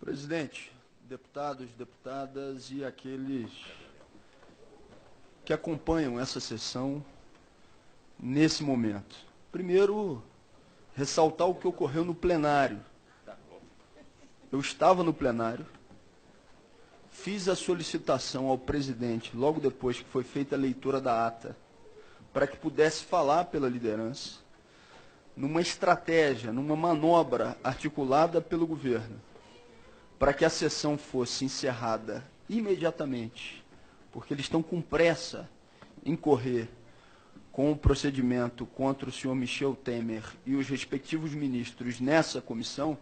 Presidente, deputados, deputadas e aqueles que acompanham essa sessão nesse momento. Primeiro, ressaltar o que ocorreu no plenário. Eu estava no plenário, fiz a solicitação ao presidente, logo depois que foi feita a leitura da ata, para que pudesse falar pela liderança, numa estratégia, numa manobra articulada pelo governo, para que a sessão fosse encerrada imediatamente, porque eles estão com pressa em correr com o procedimento contra o senhor Michel Temer e os respectivos ministros nessa comissão.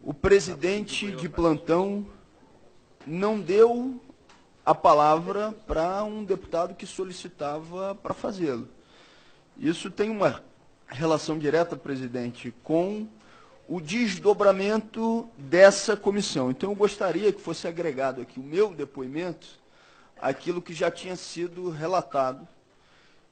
O presidente de plantão não deu a palavra para um deputado que solicitava para fazê-lo. Isso tem uma relação direta, presidente, com o desdobramento dessa comissão. Então, eu gostaria que fosse agregado aqui o meu depoimento àquilo que já tinha sido relatado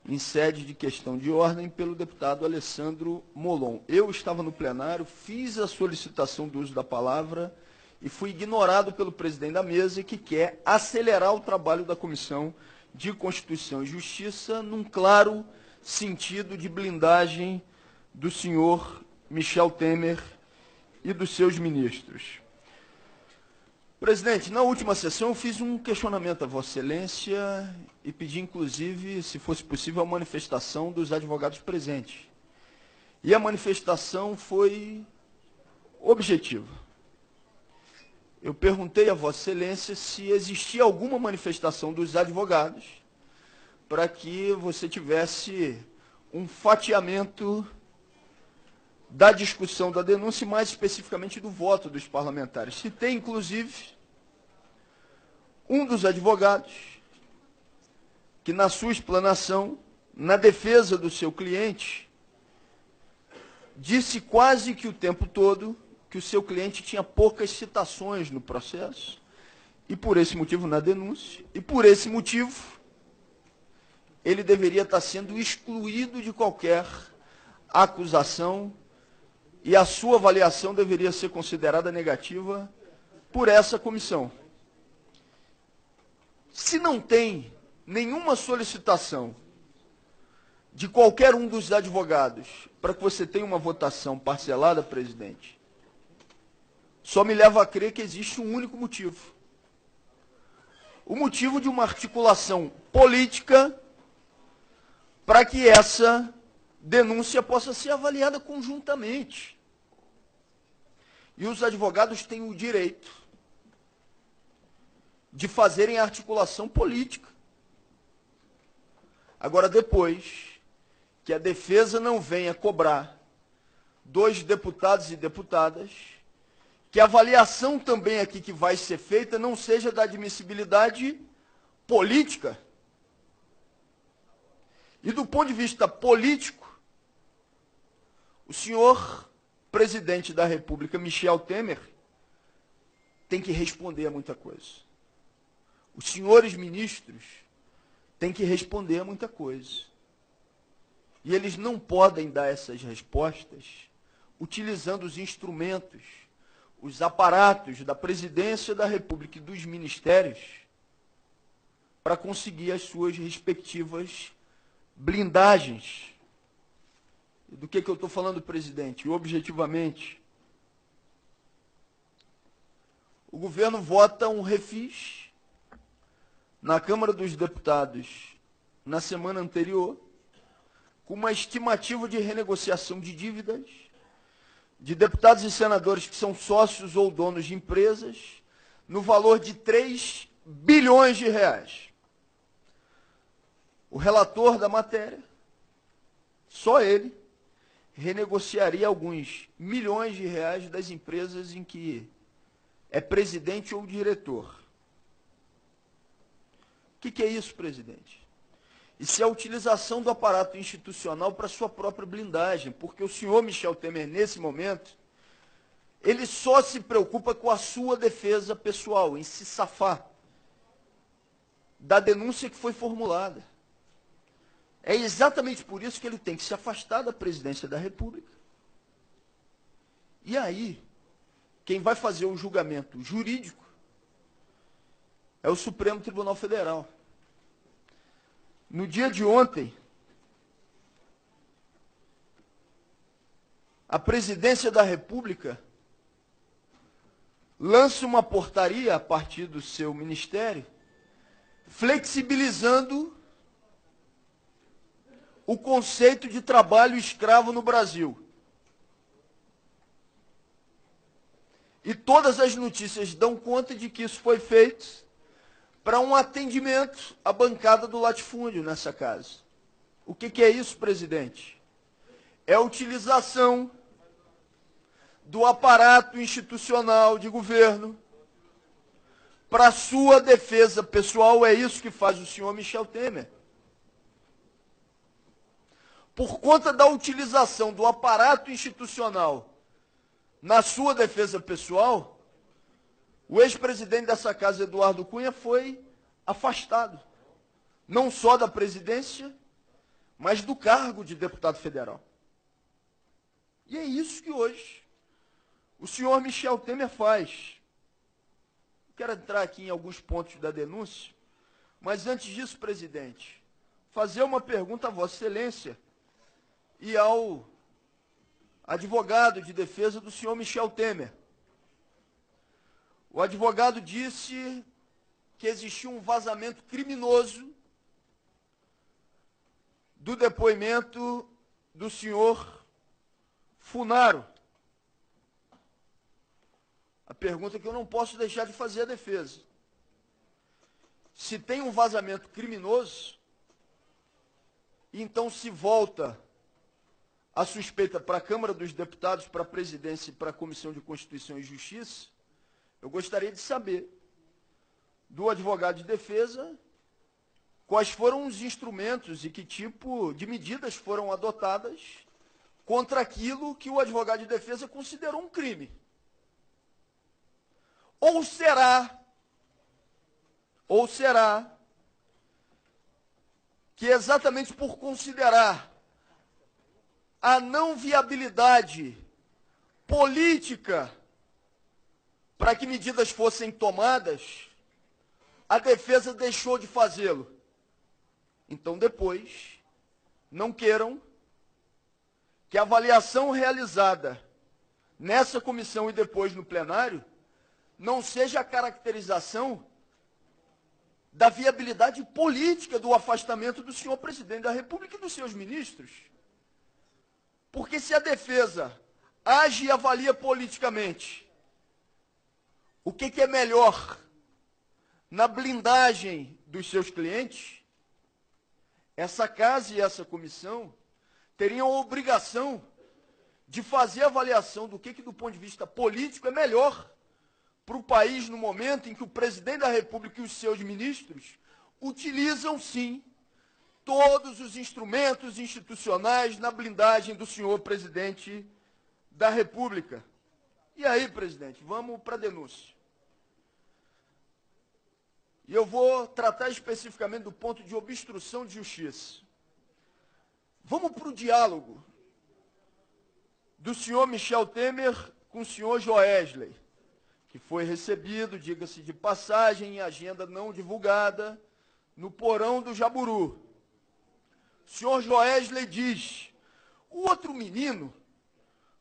em sede de questão de ordem pelo deputado Alessandro Molon. Eu estava no plenário, fiz a solicitação do uso da palavra e fui ignorado pelo presidente da mesa, que quer acelerar o trabalho da Comissão de Constituição e Justiça num claro sentido de blindagem do senhor Michel Temer e dos seus ministros. Presidente, na última sessão eu fiz um questionamento a Vossa Excelência e pedi, inclusive, se fosse possível, a manifestação dos advogados presentes. E a manifestação foi objetiva. Eu perguntei a Vossa Excelência se existia alguma manifestação dos advogados para que você tivesse um fatiamento da discussão da denúncia e, mais especificamente, do voto dos parlamentares. Citei, inclusive, um dos advogados que, na sua explanação, na defesa do seu cliente, disse quase que o tempo todo que o seu cliente tinha poucas citações no processo, e por esse motivo na denúncia, e por esse motivo ele deveria estar sendo excluído de qualquer acusação e a sua avaliação deveria ser considerada negativa por essa comissão. Se não tem nenhuma solicitação de qualquer um dos advogados para que você tenha uma votação parcelada, presidente, só me leva a crer que existe um único motivo. O motivo de uma articulação política para que essa denúncia possa ser avaliada conjuntamente. E os advogados têm o direito de fazerem a articulação política. Agora, depois que a defesa não venha cobrar dos deputados e deputadas, que a avaliação também aqui que vai ser feita não seja da admissibilidade política. E do ponto de vista político, o senhor presidente da República, Michel Temer, tem que responder a muita coisa. Os senhores ministros têm que responder a muita coisa. E eles não podem dar essas respostas utilizando os instrumentos, os aparatos da presidência da República e dos ministérios para conseguir as suas respectivas blindagens. Do que eu estou falando, presidente? Objetivamente, o governo vota um refis na Câmara dos Deputados na semana anterior, com uma estimativa de renegociação de dívidas de deputados e senadores que são sócios ou donos de empresas, no valor de 3 bilhões de reais. O relator da matéria, só ele, renegociaria alguns milhões de reais das empresas em que é presidente ou diretor. O que é isso, presidente? Isso é a utilização do aparato institucional para sua própria blindagem, porque o senhor Michel Temer, nesse momento, ele só se preocupa com a sua defesa pessoal, em se safar da denúncia que foi formulada. É exatamente por isso que ele tem que se afastar da presidência da República. E aí, quem vai fazer o julgamento jurídico é o Supremo Tribunal Federal. No dia de ontem, a Presidência da República lança uma portaria a partir do seu ministério, flexibilizando o conceito de trabalho escravo no Brasil. E todas as notícias dão conta de que isso foi feito para um atendimento à bancada do latifúndio nessa casa. O que é isso, presidente? É a utilização do aparato institucional de governo para sua defesa pessoal. É isso que faz o senhor Michel Temer. Por conta da utilização do aparato institucional na sua defesa pessoal, o ex-presidente dessa casa, Eduardo Cunha, foi afastado, não só da presidência, mas do cargo de deputado federal. E é isso que hoje o senhor Michel Temer faz. Quero entrar aqui em alguns pontos da denúncia, mas antes disso, presidente, fazer uma pergunta a Vossa Excelência e ao advogado de defesa do senhor Michel Temer. O advogado disse que existiu um vazamento criminoso do depoimento do senhor Funaro. A pergunta que eu não posso deixar de fazer à defesa. Se tem um vazamento criminoso, então se volta a suspeita para a Câmara dos Deputados, para a Presidência e para a Comissão de Constituição e Justiça, eu gostaria de saber do advogado de defesa quais foram os instrumentos e que tipo de medidas foram adotadas contra aquilo que o advogado de defesa considerou um crime. Ou será que exatamente por considerar a não viabilidade política para que medidas fossem tomadas, a defesa deixou de fazê-lo? Então, depois, não queiram que a avaliação realizada nessa comissão e depois no plenário não seja a caracterização da viabilidade política do afastamento do senhor presidente da República e dos seus ministros. Porque se a defesa age e avalia politicamente, o que é melhor na blindagem dos seus clientes, essa casa e essa comissão teriam a obrigação de fazer a avaliação do que do ponto de vista político é melhor para o país no momento em que o presidente da República e os seus ministros utilizam, sim, todos os instrumentos institucionais na blindagem do senhor presidente da República. E aí, presidente, vamos para a denúncia. E eu vou tratar especificamente do ponto de obstrução de justiça. Vamos para o diálogo do senhor Michel Temer com o senhor Joesley, que foi recebido, diga-se de passagem, em agenda não divulgada, no porão do Jaburu. O senhor Joesley diz, o outro menino,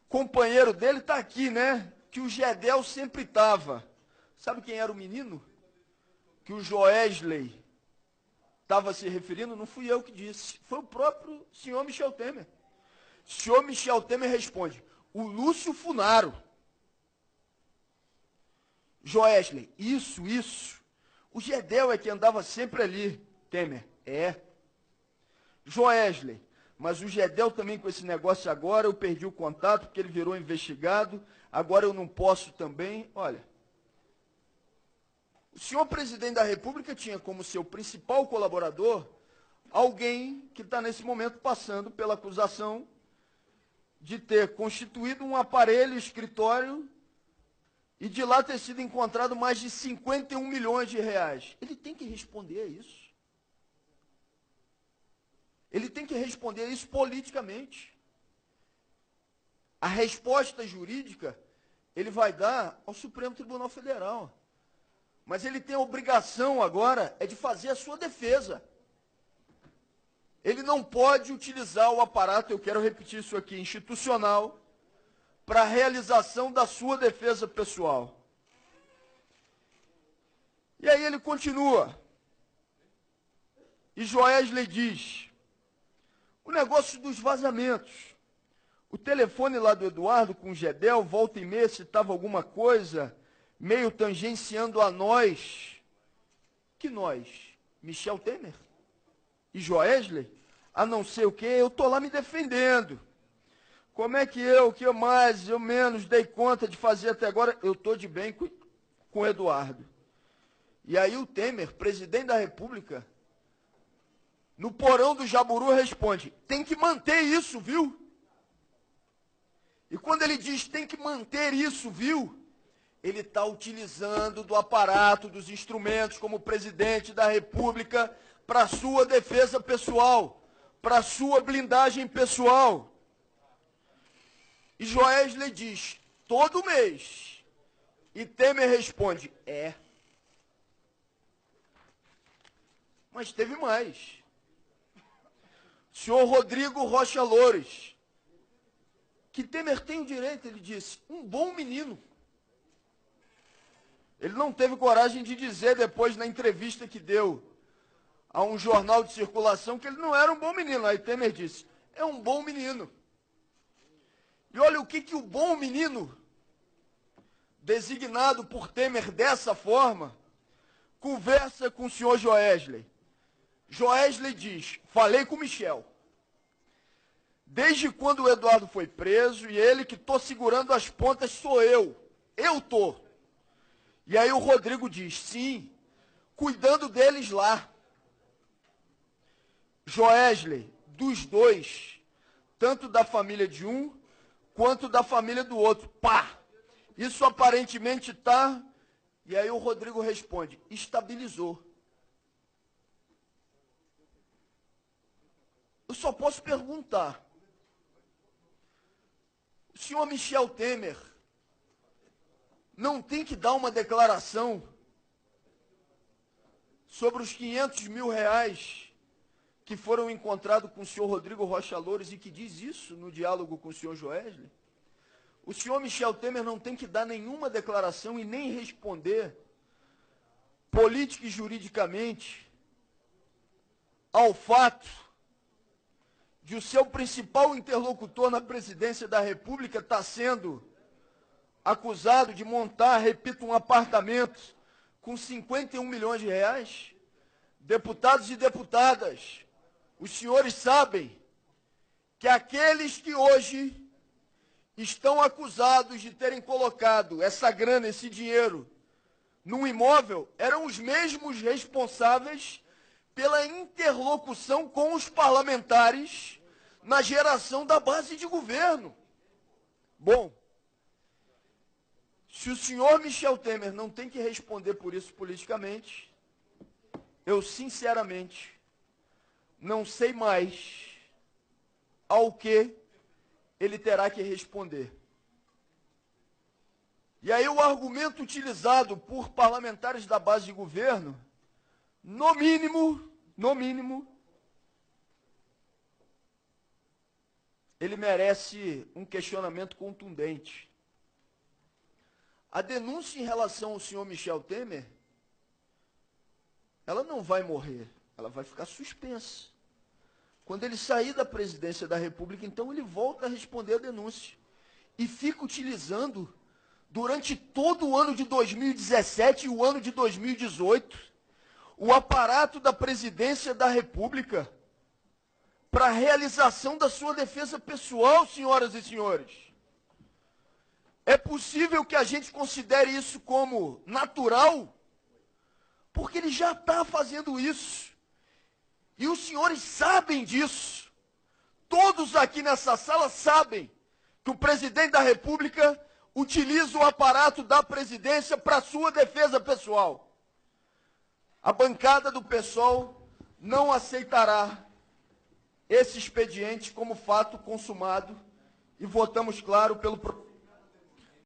companheiro dele, está aqui, né? Que o Gedel sempre estava. Sabe quem era o menino que o Joesley estava se referindo? Não fui eu que disse, foi o próprio senhor Michel Temer. O senhor Michel Temer responde, o Lúcio Funaro. Joesley, isso. O Gedel é que andava sempre ali. Temer, é. Joesley, mas o Gedel também com esse negócio agora, eu perdi o contato porque ele virou investigado, agora eu não posso também. Olha, o senhor presidente da República tinha como seu principal colaborador alguém que está nesse momento passando pela acusação de ter constituído um aparelho escritório e de lá ter sido encontrado mais de 51 milhões de reais. Ele tem que responder a isso. Ele tem que responder a isso politicamente. A resposta jurídica ele vai dar ao Supremo Tribunal Federal. Mas ele tem a obrigação agora de fazer a sua defesa. Ele não pode utilizar o aparato, eu quero repetir isso aqui, institucional, para a realização da sua defesa pessoal. E aí ele continua. E Joesley diz, o negócio dos vazamentos. O telefone lá do Eduardo com o Gedel, volta e meia, citava alguma coisa, meio tangenciando a nós. Que nós? Michel Temer? E Joesley? A não ser o quê? Eu estou lá me defendendo. Como é que eu, que eu mais, eu menos, dei conta de fazer até agora? Eu estou de bem com o Eduardo. E aí o Temer, presidente da República, no porão do Jaburu responde, tem que manter isso, viu? E quando ele diz tem que manter isso, viu? Ele está utilizando do aparato, dos instrumentos como presidente da República para sua defesa pessoal, para sua blindagem pessoal. E Joesley diz, todo mês. E Temer responde, Mas teve mais. Senhor Rodrigo Rocha Loures, que Temer tem o direito, ele disse, um bom menino. Ele não teve coragem de dizer depois na entrevista que deu a um jornal de circulação que ele não era um bom menino. Aí Temer disse, é um bom menino. E olha o que o bom menino, designado por Temer dessa forma, conversa com o senhor Joesley. Joesley diz, falei com Michel. Desde quando o Eduardo foi preso, e ele que estou segurando as pontas sou eu. Eu estou. E aí o Rodrigo diz, sim, cuidando deles lá. Joesley, dos dois, tanto da família de um, quanto da família do outro. Pá! Isso aparentemente está... E aí o Rodrigo responde, estabilizou. Eu só posso perguntar. O senhor Michel Temer não tem que dar uma declaração sobre os 500 mil reais que foram encontrados com o senhor Rodrigo Rocha Loures e que diz isso no diálogo com o senhor Joesley? O senhor Michel Temer não tem que dar nenhuma declaração e nem responder política e juridicamente ao fato de o seu principal interlocutor na presidência da República estar sendo acusado de montar, repito, um apartamento com 51 milhões de reais? Deputados e deputadas, os senhores sabem que aqueles que hoje estão acusados de terem colocado essa grana, esse dinheiro, num imóvel, eram os mesmos responsáveis pela interlocução com os parlamentares na geração da base de governo. Bom, se o senhor Michel Temer não tem que responder por isso politicamente, eu sinceramente não sei mais ao que ele terá que responder. E aí o argumento utilizado por parlamentares da base de governo, no mínimo, ele merece um questionamento contundente. A denúncia em relação ao senhor Michel Temer, ela não vai morrer, ela vai ficar suspensa. Quando ele sair da presidência da República, então ele volta a responder a denúncia. E fica utilizando, durante todo o ano de 2017 e o ano de 2018, o aparato da presidência da República para a realização da sua defesa pessoal, senhoras e senhores. É possível que a gente considere isso como natural? Porque ele já está fazendo isso. E os senhores sabem disso. Todos aqui nessa sala sabem que o presidente da República utiliza o aparato da presidência para sua defesa pessoal. A bancada do PSOL não aceitará esse expediente como fato consumado e votamos, claro, pelo